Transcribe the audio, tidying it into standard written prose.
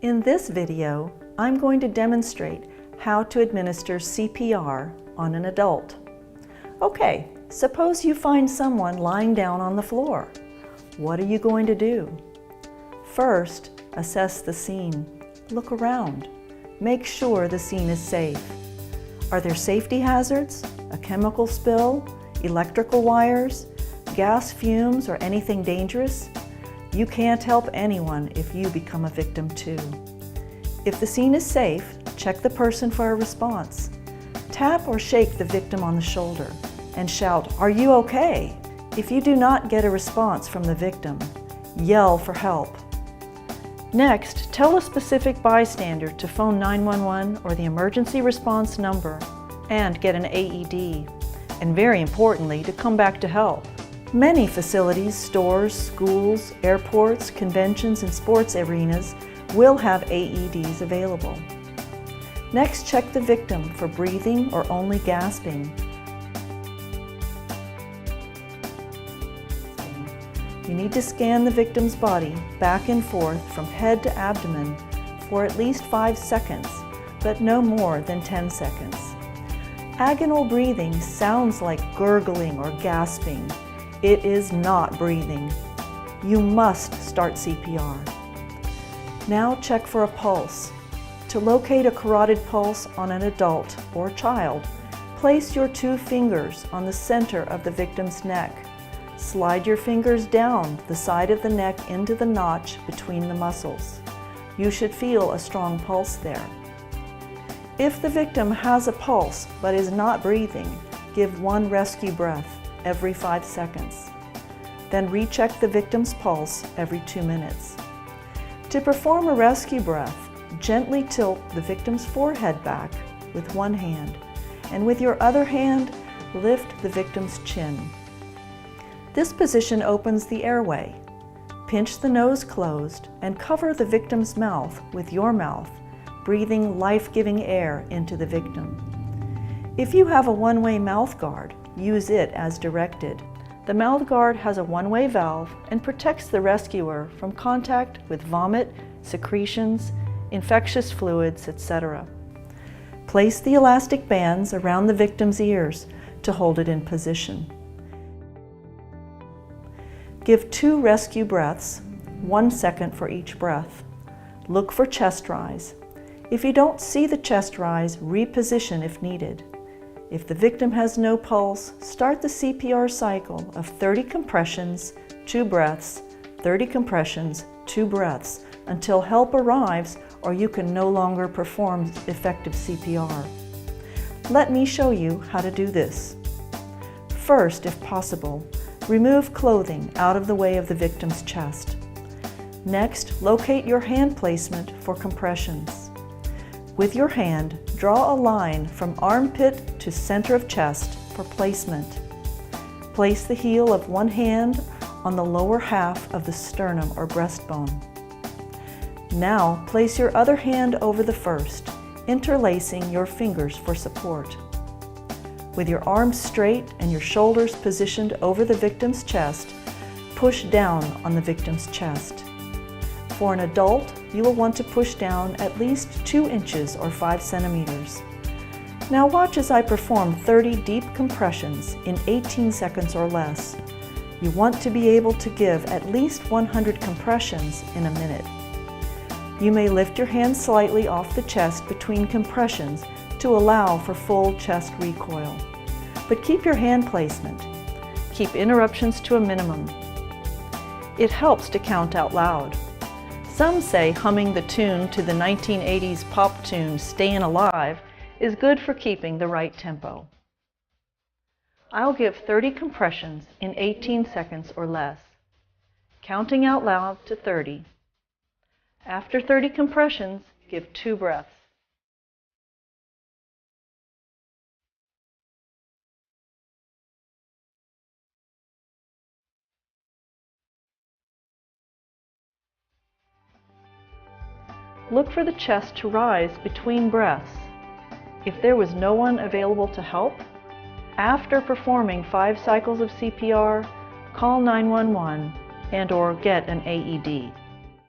In this video, I'm going to demonstrate how to administer CPR on an adult. Okay, suppose you find someone lying down on the floor. What are you going to do? First, assess the scene. Look around. Make sure the scene is safe. Are there safety hazards, a chemical spill, electrical wires, gas fumes, or anything dangerous? You can't help anyone if you become a victim too. If the scene is safe, check the person for a response. Tap or shake the victim on the shoulder and shout, "Are you okay?" If you do not get a response from the victim, yell for help. Next, tell a specific bystander to phone 911 or the emergency response number and get an AED, and very importantly, to come back to help. Many facilities, stores, schools, airports, conventions, and sports arenas will have AEDs available. Next, check the victim for breathing or only gasping. You need to scan the victim's body back and forth from head to abdomen for at least 5 seconds, but no more than 10 seconds. Agonal breathing sounds like gurgling or gasping. It is not breathing. You must start CPR. Now check for a pulse. To locate a carotid pulse on an adult or child, place your 2 fingers on the center of the victim's neck. Slide your fingers down the side of the neck into the notch between the muscles. You should feel a strong pulse there. If the victim has a pulse but is not breathing, give 1 rescue breath every 5 seconds. Then recheck the victim's pulse every 2 minutes. To perform a rescue breath, gently tilt the victim's forehead back with one hand, and with your other hand, lift the victim's chin. This position opens the airway. Pinch the nose closed and cover the victim's mouth with your mouth, breathing life-giving air into the victim. If you have a one-way mouth guard, use it as directed. The mouth guard has a one-way valve and protects the rescuer from contact with vomit, secretions, infectious fluids, etc. Place the elastic bands around the victim's ears to hold it in position. Give 2 rescue breaths, 1 second for each breath. Look for chest rise. If you don't see the chest rise, reposition if needed. If the victim has no pulse, start the CPR cycle of 30 compressions, 2 breaths, 30 compressions, 2 breaths, until help arrives or you can no longer perform effective CPR. Let me show you how to do this. First, if possible, remove clothing out of the way of the victim's chest. Next, locate your hand placement for compressions. With your hand, draw a line from armpit to center of chest for placement. Place the heel of one hand on the lower half of the sternum or breastbone. Now, place your other hand over the first, interlacing your fingers for support. With your arms straight and your shoulders positioned over the victim's chest, push down on the victim's chest. For an adult, you will want to push down at least 2 inches or 5 centimeters. Now watch as I perform 30 deep compressions in 18 seconds or less. You want to be able to give at least 100 compressions in a minute. You may lift your hand slightly off the chest between compressions to allow for full chest recoil. But keep your hand placement. Keep interruptions to a minimum. It helps to count out loud. Some say humming the tune to the 1980s pop tune "Stayin' Alive" is good for keeping the right tempo. I'll give 30 compressions in 18 seconds or less, counting out loud to 30. After 30 compressions, give 2 breaths. Look for the chest to rise between breaths. If there was no one available to help, after performing 5 cycles of CPR, call 911 and/or get an AED.